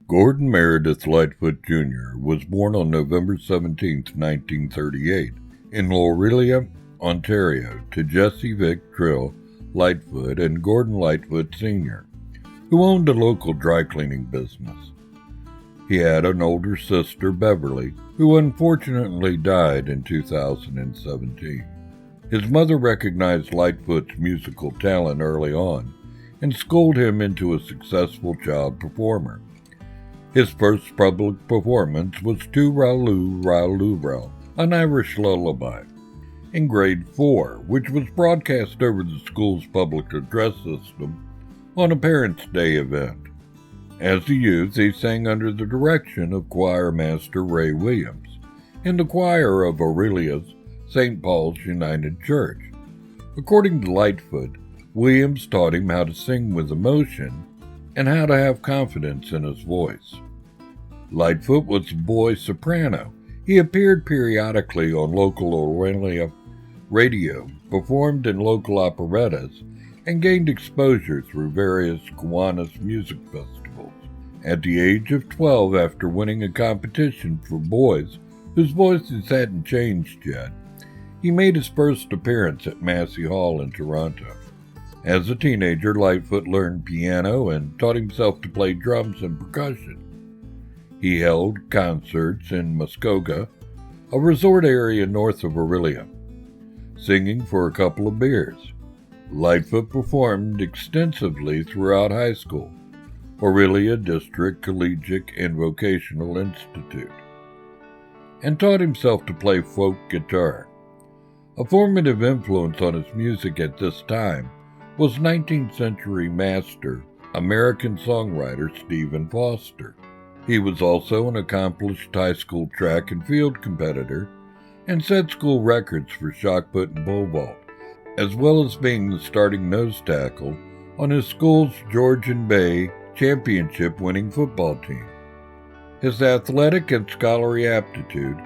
Gordon Meredith Lightfoot Jr. was born on November 17, 1938, in Lorelia, Ontario, to Jessie Vic Trill Lightfoot and Gordon Lightfoot Sr., who owned a local dry cleaning business. He had an older sister, Beverly, who unfortunately died in 2017. His mother recognized Lightfoot's musical talent early on and schooled him into a successful child performer. His first public performance was Tooraloo Raloo, an Irish lullaby, in grade 4, which was broadcast over the school's public address system on a Parents' Day event. As a youth, he sang under the direction of choir master Ray Williams in the choir of Aurelia's St. Paul's United Church. According to Lightfoot, Williams taught him how to sing with emotion and how to have confidence in his voice. Lightfoot was a boy soprano. He appeared periodically on local Aurelia radio, performed in local operettas, and gained exposure through various Kiwanis music festivals. At the age of 12, after winning a competition for boys whose voices hadn't changed yet, he made his first appearance at Massey Hall in Toronto. As a teenager, Lightfoot learned piano and taught himself to play drums and percussion. He held concerts in Muskoka, a resort area north of Aurelia, singing for a couple of beers. Lightfoot performed extensively throughout high school, Aurelia District Collegiate and Vocational Institute, and taught himself to play folk guitar. A formative influence on his music at this time was 19th century master, American songwriter Stephen Foster. He was also an accomplished high school track and field competitor and set school records for shot put and pole vault, as well as being the starting nose tackle on his school's Georgian Bay championship-winning football team. His athletic and scholarly aptitude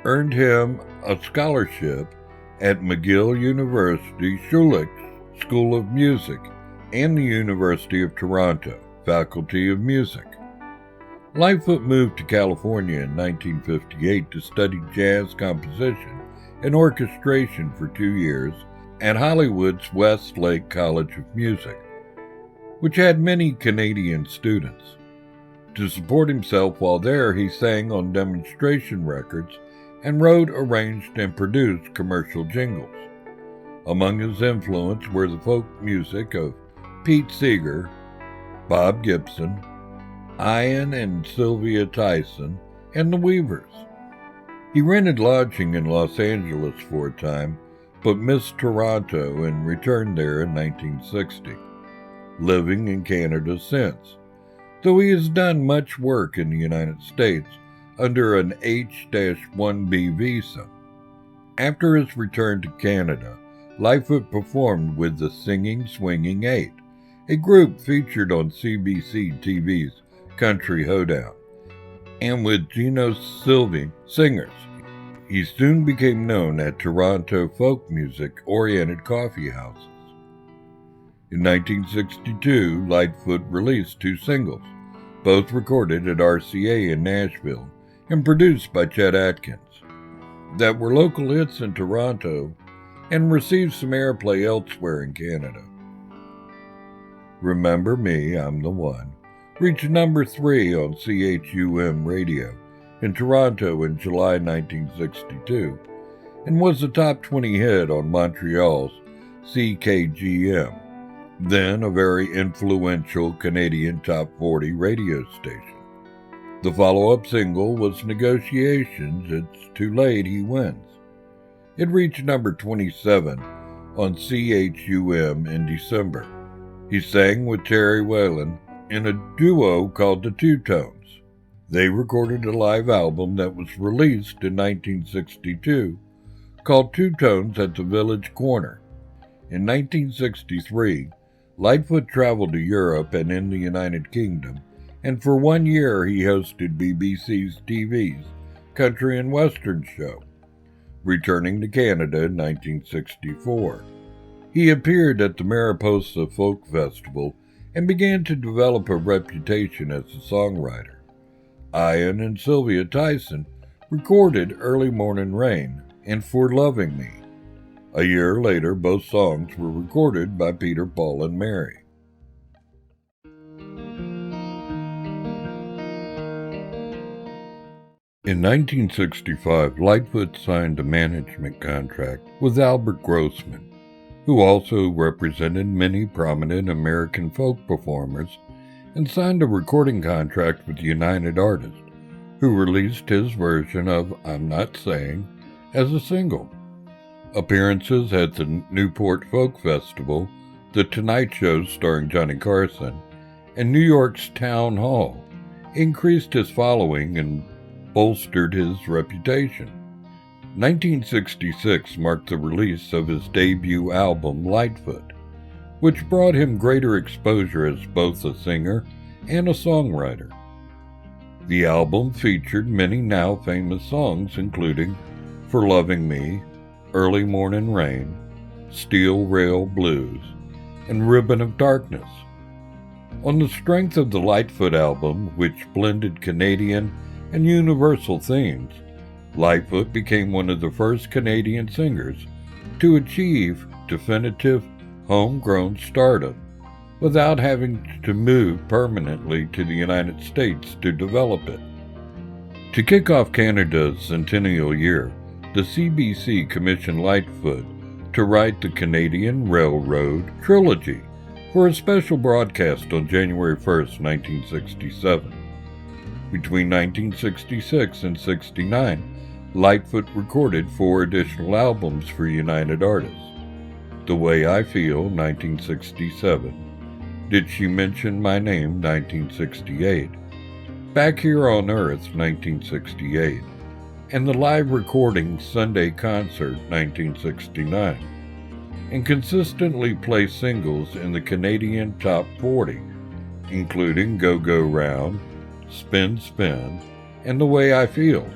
earned him a scholarship at McGill University Schulich School of Music and the University of Toronto, Faculty of Music. Lightfoot moved to California in 1958 to study jazz composition and orchestration for 2 years at Hollywood's Westlake College of Music, which had many Canadian students. To support himself while there, he sang on demonstration records and wrote, arranged, and produced commercial jingles. Among his influence were the folk music of Pete Seeger, Bob Gibson, Ian and Sylvia Tyson, and the Weavers. He rented lodging in Los Angeles for a time, but missed Toronto and returned there in 1960, living in Canada since, though he has done much work in the United States under an H-1B visa. After his return to Canada, Lightfoot performed with the Singing Swinging Eight, a group featured on CBC TV's Country Hoedown, and with Gino Sylvie Singers. He soon became known at Toronto folk music-oriented coffee houses. In 1962, Lightfoot released 2 singles, both recorded at RCA in Nashville and produced by Chet Atkins, that were local hits in Toronto and received some airplay elsewhere in Canada. Remember Me, I'm the One reached number 3 on CHUM radio in Toronto in July 1962 and was a top 20 hit on Montreal's CKGM, then a very influential Canadian top 40 radio station. The follow-up single was Negotiations, It's Too Late, He Wins. It reached number 27 on CHUM in December. He sang with Terry Whalen in a duo called the Two Tones. They recorded a live album that was released in 1962 called Two Tones at the Village Corner. In 1963, Lightfoot traveled to Europe and in the United Kingdom, and for 1 year he hosted BBC's TV's Country and Western show. Returning to Canada in 1964, he appeared at the Mariposa Folk Festival and began to develop a reputation as a songwriter. Ian and Sylvia Tyson recorded Early Morning Rain and For Loving Me. A year later, both songs were recorded by Peter, Paul, and Mary. In 1965, Lightfoot signed a management contract with Albert Grossman, who also represented many prominent American folk performers, and signed a recording contract with United Artists, who released his version of I'm Not Saying as a single. Appearances at the Newport Folk Festival, The Tonight Show starring Johnny Carson, and New York's Town Hall increased his following and bolstered his reputation. 1966 marked the release of his debut album, Lightfoot, which brought him greater exposure as both a singer and a songwriter. The album featured many now famous songs including For Loving Me, Early Morning Rain, Steel Rail Blues, and Ribbon of Darkness. On the strength of the Lightfoot album, which blended Canadian and universal themes, Lightfoot became one of the first Canadian singers to achieve definitive homegrown stardom without having to move permanently to the United States to develop it. To kick off Canada's centennial year, the CBC commissioned Lightfoot to write the Canadian Railroad Trilogy for a special broadcast on January 1, 1967. Between 1966 and 69, Lightfoot recorded 4 additional albums for United Artists. The Way I Feel, 1967. Did She Mention My Name, 1968. Back Here on Earth, 1968. And the live recording Sunday Concert, 1969. And consistently placed singles in the Canadian Top 40, including Go Go Round, Spin Spin, and The Way I Feel.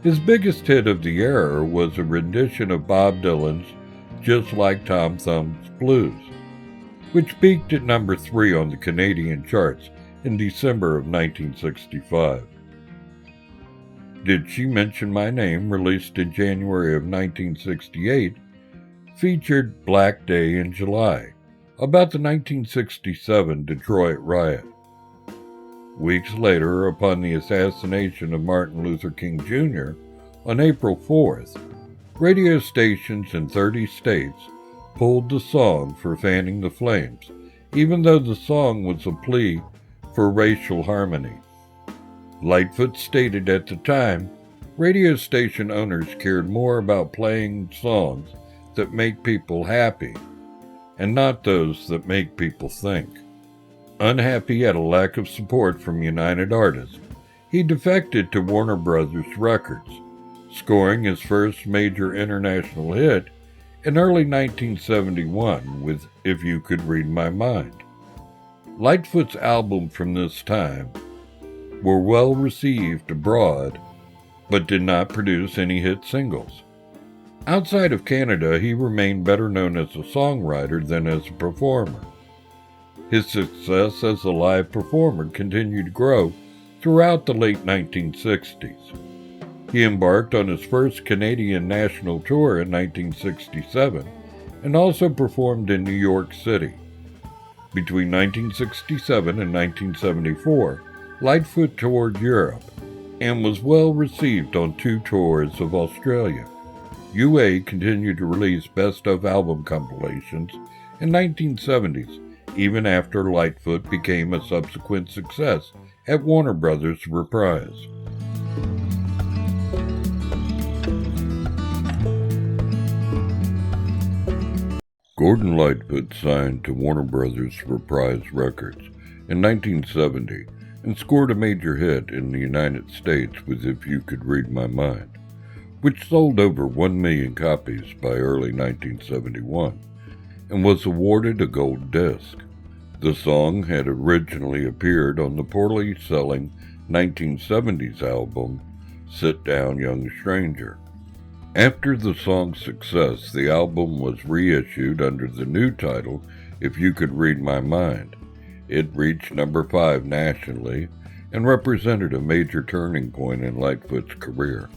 His biggest hit of the era was a rendition of Bob Dylan's Just Like Tom Thumb's Blues, which peaked at number 3 on the Canadian charts in December of 1965. Did She Mention My Name, released in January of 1968, featured Black Day in July, about the 1967 Detroit riot. Weeks later, upon the assassination of Martin Luther King Jr. on April 4th, radio stations in 30 states pulled the song for fanning the flames, even though the song was a plea for racial harmony. Lightfoot stated at the time, radio station owners cared more about playing songs that make people happy, and not those that make people think. Unhappy at a lack of support from United Artists, he defected to Warner Brothers Records, scoring his first major international hit in early 1971 with If You Could Read My Mind. Lightfoot's albums from this time were well received abroad, but did not produce any hit singles. Outside of Canada, he remained better known as a songwriter than as a performer. His success as a live performer continued to grow throughout the late 1960s. He embarked on his first Canadian national tour in 1967 and also performed in New York City. Between 1967 and 1974, Lightfoot toured Europe and was well received on 2 tours of Australia. UA continued to release best-of album compilations in 1970s, even after Lightfoot became a subsequent success at Warner Brothers Reprise. Gordon Lightfoot signed to Warner Brothers Reprise Records in 1970 and scored a major hit in the United States with If You Could Read My Mind, which sold over 1 million copies by early 1971 and was awarded a gold disc. The song had originally appeared on the poorly selling 1970s album Sit Down Young Stranger. After the song's success, the album was reissued under the new title If You Could Read My Mind, It reached number 5 nationally and represented a major turning point in Lightfoot's career.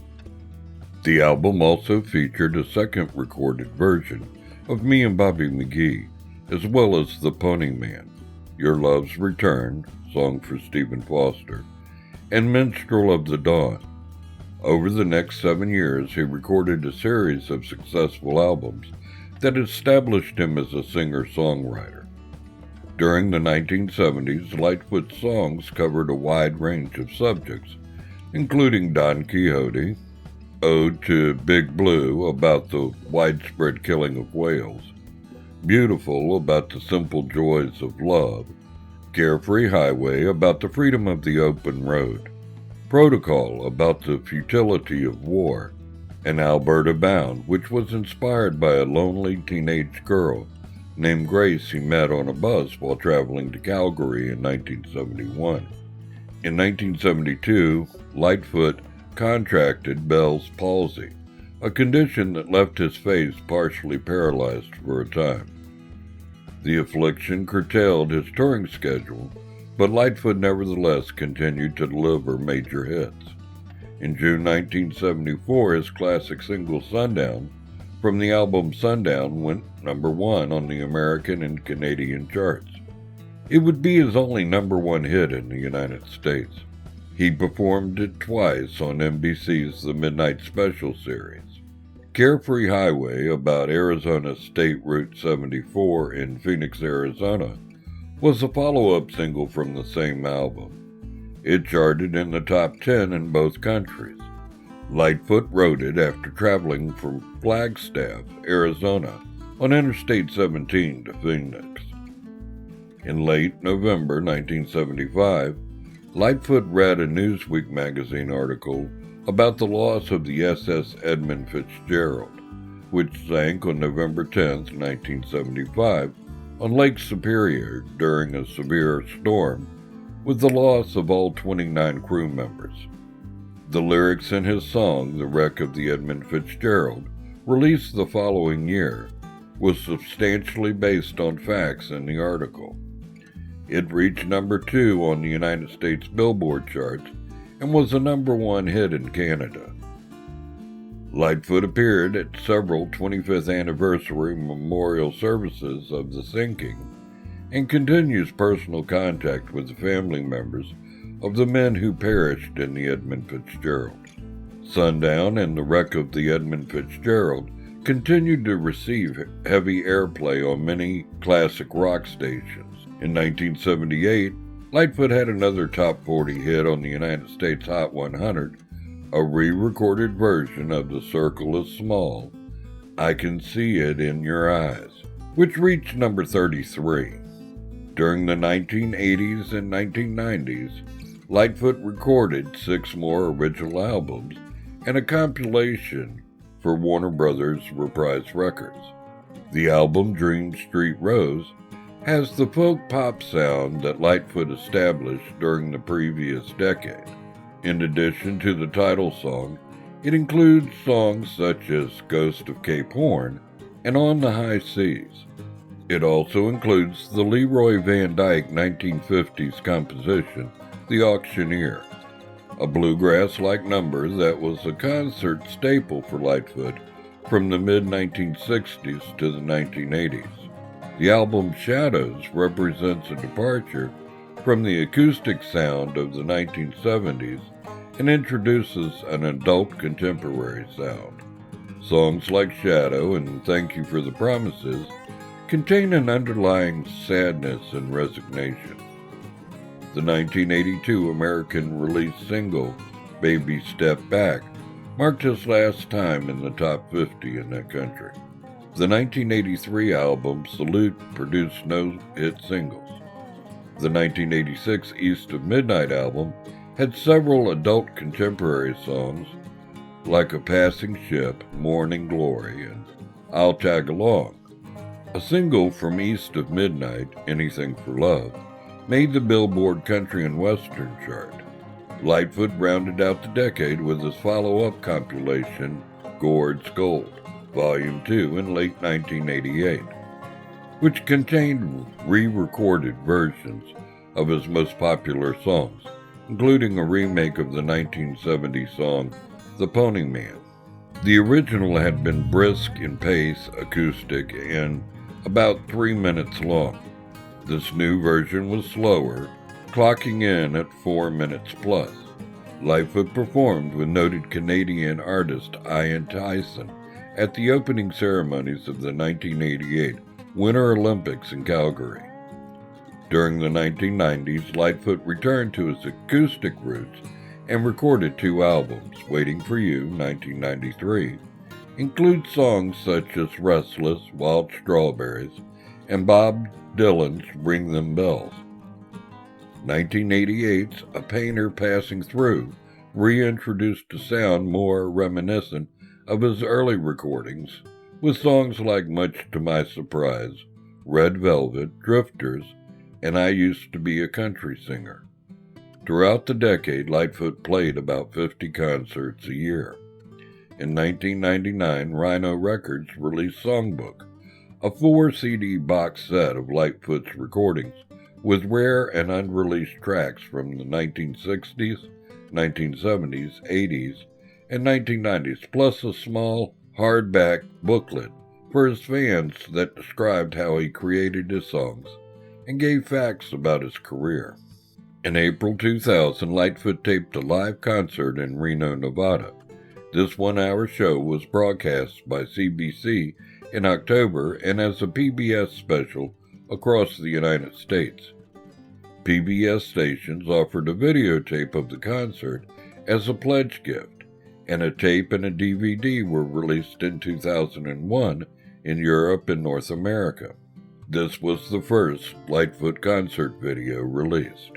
The album also featured a second recorded version of Me and Bobby McGee, as well as The Pony Man, Your Love's Return, song for Stephen Foster, and Minstrel of the Dawn. Over the next 7 years, he recorded a series of successful albums that established him as a singer-songwriter. During the 1970s, Lightfoot's songs covered a wide range of subjects, including Don Quixote, Ode to Big Blue about the widespread killing of whales, Beautiful about the simple joys of love, Carefree Highway about the freedom of the open road, Protocol about the futility of war, and Alberta Bound, which was inspired by a lonely teenage girl named Grace he met on a bus while traveling to Calgary in 1971. In 1972, Lightfoot contracted Bell's palsy, a condition that left his face partially paralyzed for a time. The affliction curtailed his touring schedule, but Lightfoot nevertheless continued to deliver major hits. In June 1974, his classic single Sundown from the album Sundown went number 1 on the American and Canadian charts. It would be his only number 1 hit in the United States. He performed it twice on NBC's The Midnight Special series. Carefree Highway, about Arizona State Route 74 in Phoenix, Arizona, was a follow-up single from the same album. It charted in the top 10 in both countries. Lightfoot wrote it after traveling from Flagstaff, Arizona, on Interstate 17 to Phoenix. In late November 1975, Lightfoot read a Newsweek magazine article about the loss of the SS Edmund Fitzgerald, which sank on November 10, 1975, on Lake Superior during a severe storm, with the loss of all 29 crew members. The lyrics in his song, The Wreck of the Edmund Fitzgerald, released the following year, was substantially based on facts in the article. It reached number 2 on the United States Billboard charts and was a number 1 hit in Canada. Lightfoot appeared at several 25th anniversary memorial services of the sinking and continues personal contact with the family members of the men who perished in the Edmund Fitzgerald. Sundown and The Wreck of the Edmund Fitzgerald continued to receive heavy airplay on many classic rock stations. In 1978, Lightfoot had another top 40 hit on the United States Hot 100, a re-recorded version of The Circle is Small, I Can See It in Your Eyes, which reached number 33. During the 1980s and 1990s, Lightfoot recorded 6 more original albums and a compilation for Warner Brothers Reprise Records. The album Dream Street Rose has the folk pop sound that Lightfoot established during the previous decade. In addition to the title song, it includes songs such as Ghost of Cape Horn and On the High Seas. It also includes the Leroy Van Dyke 1950s composition, The Auctioneer, a bluegrass-like number that was a concert staple for Lightfoot from the mid-1960s to the 1980s. The album Shadows represents a departure from the acoustic sound of the 1970s and introduces an adult contemporary sound. Songs like Shadow and Thank You for the Promises contain an underlying sadness and resignation. The 1982 American release single, Baby Step Back, marked his last time in the top 50 in that country. The 1983 album Salute produced no hit singles. The 1986 East of Midnight album had several adult contemporary songs like A Passing Ship, Morning Glory, and I'll Tag Along. A single from East of Midnight, Anything for Love, made the Billboard Country and Western chart. Lightfoot rounded out the decade with his follow-up compilation, Gord's Gold, Volume 2 in late 1988, which contained re-recorded versions of his most popular songs, including a remake of the 1970 song The Pony Man. The original had been brisk in pace, acoustic, and about 3 minutes long. This new version was slower, clocking in at 4 minutes plus. Lightfoot performed with noted Canadian artist Ian Tyson at the opening ceremonies of the 1988 Winter Olympics in Calgary. During the 1990s, Lightfoot returned to his acoustic roots and recorded 2 albums. Waiting for You, 1993, includes songs such as Restless, Wild Strawberries, and Bob Dylan's Ring Them Bells. 1988's A Painter Passing Through reintroduced a sound more reminiscent of his early recordings, with songs like Much to My Surprise, Red Velvet, Drifters, and I Used to Be a Country Singer. Throughout the decade, Lightfoot played about 50 concerts a year. In 1999, Rhino Records released Songbook, a 4-CD box set of Lightfoot's recordings with rare and unreleased tracks from the 1960s, 1970s, 80s, and 1990s, plus a small hardback booklet for his fans that described how he created his songs and gave facts about his career. In April 2000, Lightfoot taped a live concert in Reno, Nevada. This 1-hour show was broadcast by CBC in October and as a PBS special across the United States. PBS stations offered a videotape of the concert as a pledge gift, and a tape and a DVD were released in 2001 in Europe and North America. This was the first Lightfoot concert video released.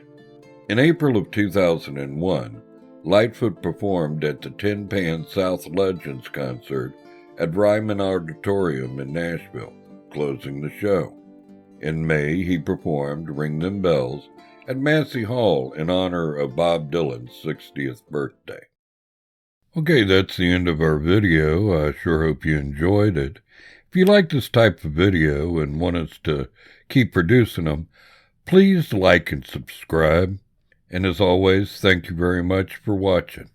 In April of 2001, Lightfoot performed at the Tin Pan South Legends concert at Ryman Auditorium in Nashville, closing the show. In May, he performed Ring Them Bells at Massey Hall in honor of Bob Dylan's 60th birthday. Okay, that's the end of our video. I sure hope you enjoyed it. If you like this type of video and want us to keep producing them, please like and subscribe. And as always, thank you very much for watching.